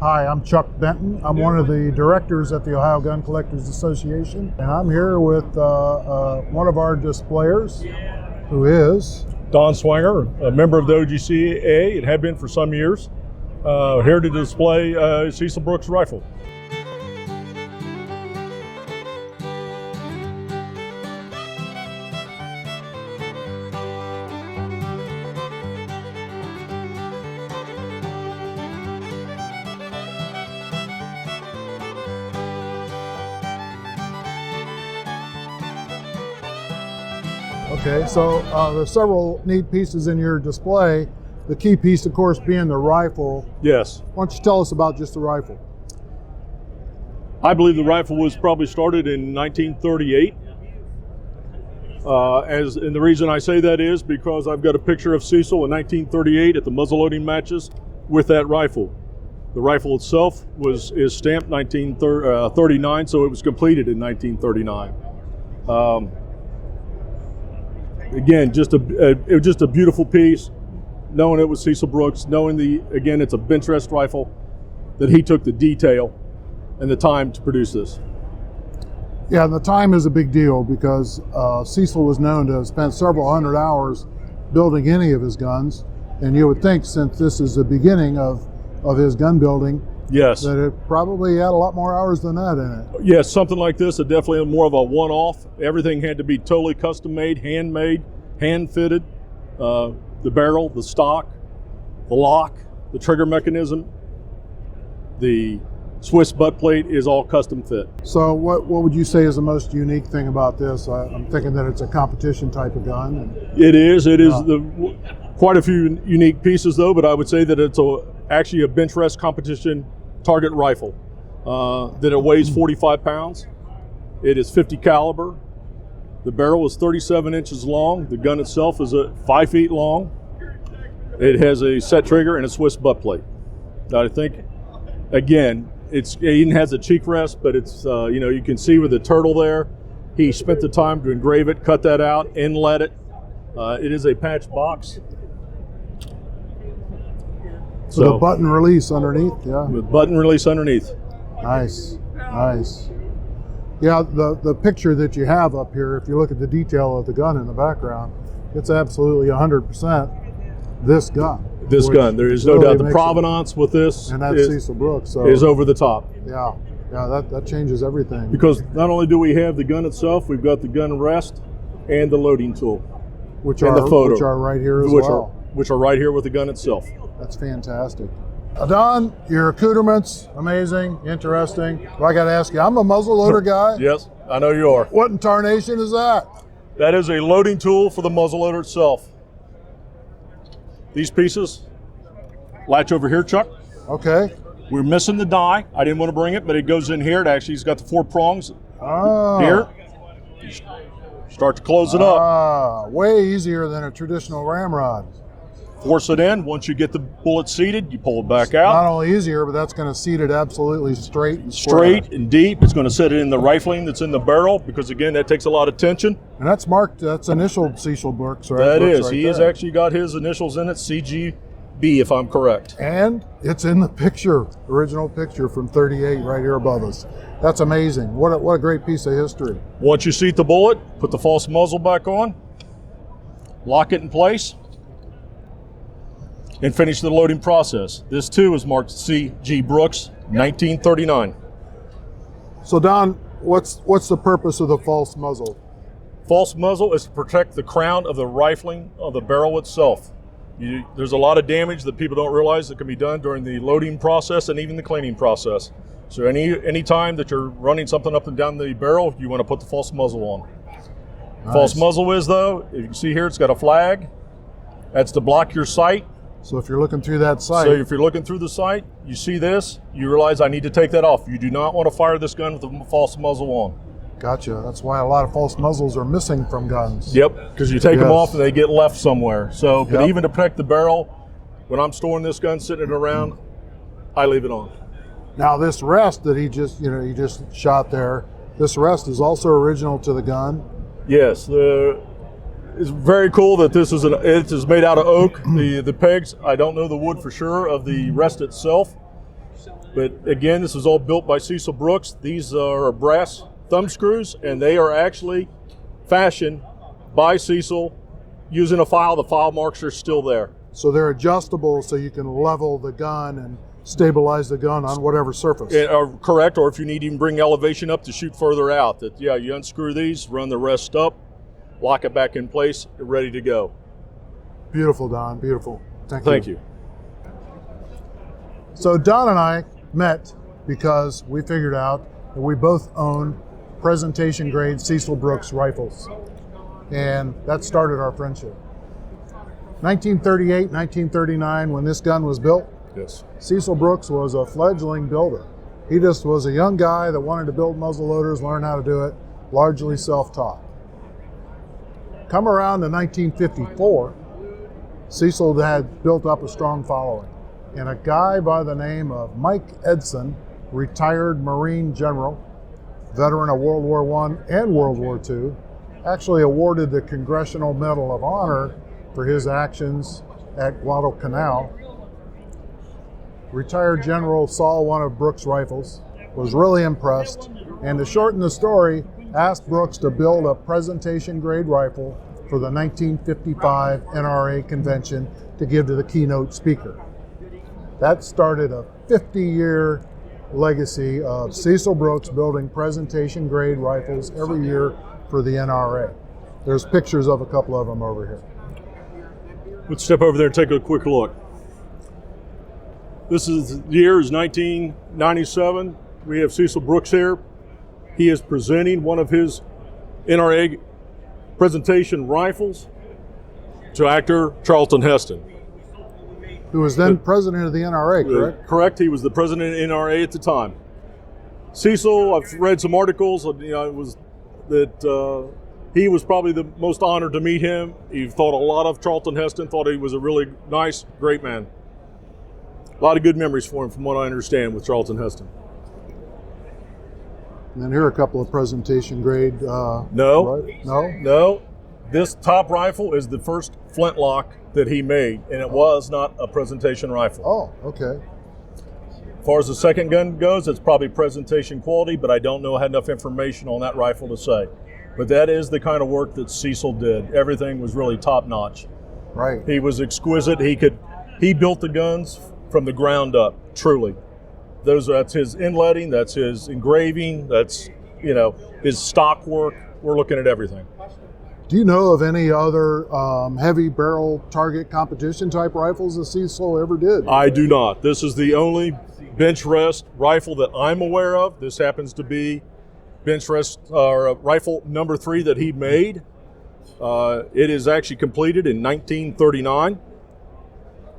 Hi, I'm Chuck Benton. I'm one of the directors at the Ohio Gun Collectors Association, and I'm here with one of our displayers, who is Don Swanger, a member of the OGCA. It had been for some years. Here to display Cecil Brooks Rifle. Okay, so there's several neat pieces in your display. The key piece, of course, being the rifle. Yes. Why don't you tell us about just the rifle? I believe the rifle was probably started in 1938. And the reason I say that is because I've got a picture of Cecil in 1938 at the muzzleloading matches with that rifle. The rifle itself is stamped 1939, so it was completed in 1939. Again, it was just a beautiful piece, knowing it was Cecil Brooks, knowing again, it's a bench rest rifle, that he took the detail and the time to produce this. Yeah, the time is a big deal because Cecil was known to have spent several hundred hours building any of his guns, and you would think, since this is the beginning of his gun building, yes, that it probably had a lot more hours than that in it. Yes, something like this, it definitely more of a one-off. Everything had to be totally custom-made, handmade, hand-fitted. The barrel, the stock, the lock, the trigger mechanism, the Swiss butt plate is all custom fit. So what would you say is the most unique thing about this? I'm thinking that it's a competition type of gun. It is quite a few unique pieces though, but I would say that it's actually a bench rest competition target rifle. That it weighs 45 pounds. It is 50 caliber. The barrel is 37 inches long. The gun itself is 5 feet long. It has a set trigger and a Swiss butt plate. I think, again, it even has a cheek rest, but it's you can see with the turtle there. He spent the time to engrave it, cut that out, inlet it. It is a patch box. So the button release underneath, yeah. With button release underneath. Nice, nice. Yeah, the picture that you have up here, if you look at the detail of the gun in the background, it's absolutely 100% this gun. This gun, there is no doubt. The provenance with this, and that's Cecil Brooks, so is over the top. Yeah, yeah, that changes everything. Because not only do we have the gun itself, we've got the gun rest and the loading tool, which are right here as well. Which are right here with the gun itself. That's fantastic. Don, your accoutrements, amazing, interesting. Well, I got to ask you, I'm a muzzleloader guy. Yes, I know you are. What in tarnation is that? That is a loading tool for the muzzleloader itself. These pieces latch over here, Chuck. Okay. We're missing the die. I didn't want to bring it, but it goes in here. It actually has got the 4 prongs here. You start to close it up. Way easier than a traditional ramrod. Force it in. Once you get the bullet seated, you pull it back out. Not only easier, but that's going to seat it absolutely straight and straight and deep. It's going to set it in the rifling that's in the barrel, because again, that takes a lot of tension. And that's marked. That's initialed Cecil Brooks, right? That is. Right, he has actually got his initials in it, CGB, if I'm correct. And it's in the picture, original picture from '38, right here above us. That's amazing. What a great piece of history. Once you seat the bullet, put the false muzzle back on, lock it in place, and finish the loading process. This too is marked C.G. Brooks, 1939. So Don, what's the purpose of the false muzzle? False muzzle is to protect the crown of the rifling of the barrel itself. There's a lot of damage that people don't realize that can be done during the loading process and even the cleaning process. So any time that you're running something up and down the barrel, you want to put the false muzzle on. Nice. False muzzle is, though, if you can see here, it's got a flag. That's to block your sight. So if you're looking through that sight. So if you're looking through the sight, you see this, you realize I need to take that off. You do not want to fire this gun with a false muzzle on. Gotcha. That's why a lot of false muzzles are missing from guns. Yep, because you take them off and they get left somewhere. So, but even to protect the barrel, when I'm storing this gun, sitting it around, I leave it on. Now this rest that he just shot there, this rest is also original to the gun. Yes, it's very cool that this is it is made out of oak. The pegs, I don't know the wood for sure of the rest itself, But again, this was all built by Cecil Brooks. These are brass thumb screws, and they are actually fashioned by Cecil using a file. The file marks are still there. So they're adjustable so you can level the gun and stabilize the gun on whatever surface. Correct, or if you need to even bring elevation up to shoot further out. That, yeah, you unscrew these, run the rest up, lock it back in place, you're ready to go. Beautiful, Don, beautiful. Thank you. So Don and I met because we figured out that we both own presentation grade Cecil Brooks rifles. And that started our friendship. 1938, 1939, when this gun was built, yes, Cecil Brooks was a fledgling builder. He just was a young guy that wanted to build muzzle loaders, learn how to do it, largely self-taught. Come around to 1954, Cecil had built up a strong following. And a guy by the name of Mike Edson, retired Marine general, veteran of World War I and World War II, actually awarded the Congressional Medal of Honor for his actions at Guadalcanal. Retired General saw one of Brooks' rifles, was really impressed, and to shorten the story, asked Brooks to build a presentation grade rifle for the 1955 NRA convention to give to the keynote speaker. That started a 50-year legacy of Cecil Brooks building presentation grade rifles every year for the NRA. There's pictures of a couple of them over here. Let's step over there and take a quick look. This is the year is 1997. We have Cecil Brooks here. He is presenting one of his NRA presentation rifles to actor Charlton Heston, who was then president of the NRA, correct? Correct. He was the president of NRA at the time. Cecil, I've read some articles. It was that he was probably the most honored to meet him. He thought a lot of Charlton Heston. Thought he was a really nice, great man. A lot of good memories for him, from what I understand, with Charlton Heston. And then here are a couple of presentation grade. No. This top rifle is the first flintlock that he made, and it was not a presentation rifle. Oh, okay. As far as the second gun goes, it's probably presentation quality, but I don't know, I had enough information on that rifle to say. But that is the kind of work that Cecil did. Everything was really top notch. Right. He was exquisite. He built the guns from the ground up, truly. That's his inletting, that's his engraving, that's, his stock work. We're looking at everything. Do you know of any other heavy barrel target competition type rifles that Cecil ever did? I do not. This is the only bench rest rifle that I'm aware of. This happens to be bench rest rifle number 3 that he made. It is actually completed in 1939.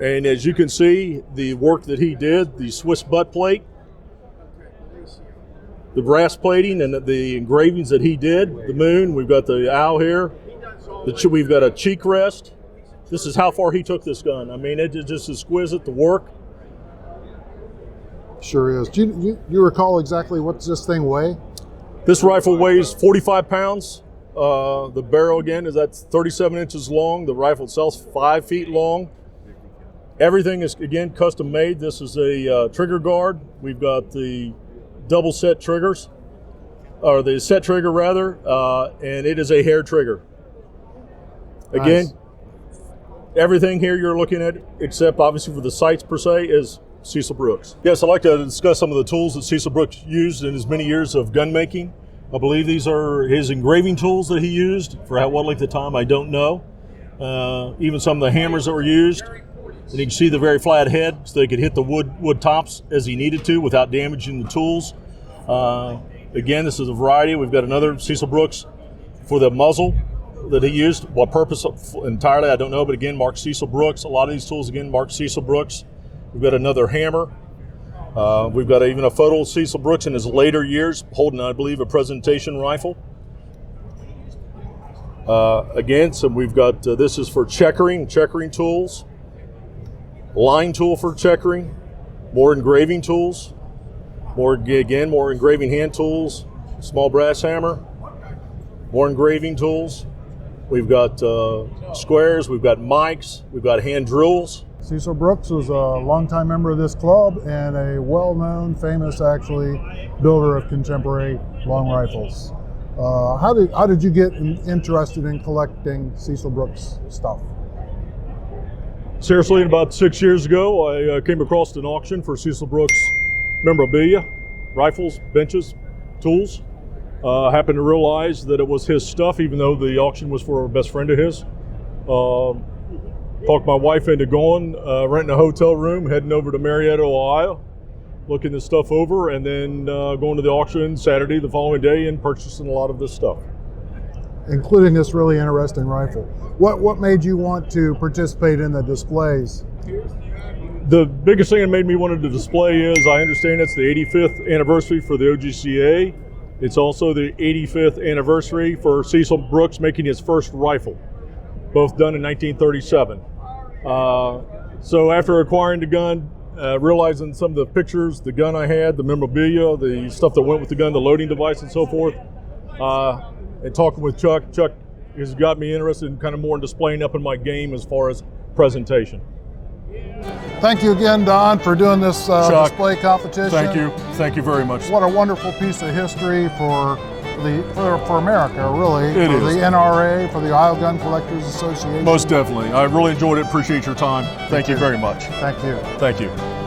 And as you can see, the work that he did, the Swiss butt plate, the brass plating, and the engravings that he did, the moon, we've got the owl here, we've got a cheek rest. This is how far he took this gun. I mean, it is just exquisite, the work. Sure is. Do you recall exactly what this thing weigh? This rifle weighs 45 pounds. The barrel, again, that's 37 inches long. The rifle itself is 5 feet long. Everything is, again, custom made. This is a trigger guard. We've got the double set triggers, or the set trigger rather, and it is a hair trigger. Again, nice. Everything here you're looking at, except obviously for the sights per se, is Cecil Brooks. Yes, I'd like to discuss some of the tools that Cecil Brooks used in his many years of gun making. I believe these are his engraving tools that he used. For what length of time, I don't know. Even some of the hammers that were used. And you can see the very flat head, so they could hit the wood tops as he needed to without damaging the tools. Again, this is a variety. We've got another Cecil Brooks for the muzzle that he used. What purpose entirely, I don't know, but again, marked Cecil Brooks. A lot of these tools, again, marked Cecil Brooks. We've got another hammer. We've got even a photo of Cecil Brooks in his later years holding, I believe, a presentation rifle. Again, so we've got, this is for checkering tools. Line tool for checkering, more engraving tools, more engraving hand tools, small brass hammer, more engraving tools. We've got squares, we've got mics, we've got hand drills. Cecil Brooks was a longtime member of this club and a well-known, famous, actually, builder of contemporary long rifles. How did you get interested in collecting Cecil Brooks stuff? Seriously, about 6 years ago, I came across an auction for Cecil Brooks memorabilia, rifles, benches, tools. Happened to realize that it was his stuff, even though the auction was for a best friend of his. Talked my wife into going, renting a hotel room, heading over to Marietta, Ohio, looking this stuff over, and then going to the auction Saturday the following day and purchasing a lot of this stuff. Including this really interesting rifle. What made you want to participate in the displays? The biggest thing that made me want to display is I understand it's the 85th anniversary for the OGCA. It's also the 85th anniversary for Cecil Brooks making his first rifle, both done in 1937. So after acquiring the gun, realizing some of the pictures, the gun I had, the memorabilia, the stuff that went with the gun, the loading device and so forth, and talking with Chuck has got me interested in kind of more in displaying up in my game as far as presentation. Thank you again, Don, for doing this display competition. Thank you very much. What a wonderful piece of history for America, really. It for is. The NRA, for the Ohio Gun Collectors Association. Most definitely. I really enjoyed it. Appreciate your time. Thank you very much. Thank you. Thank you.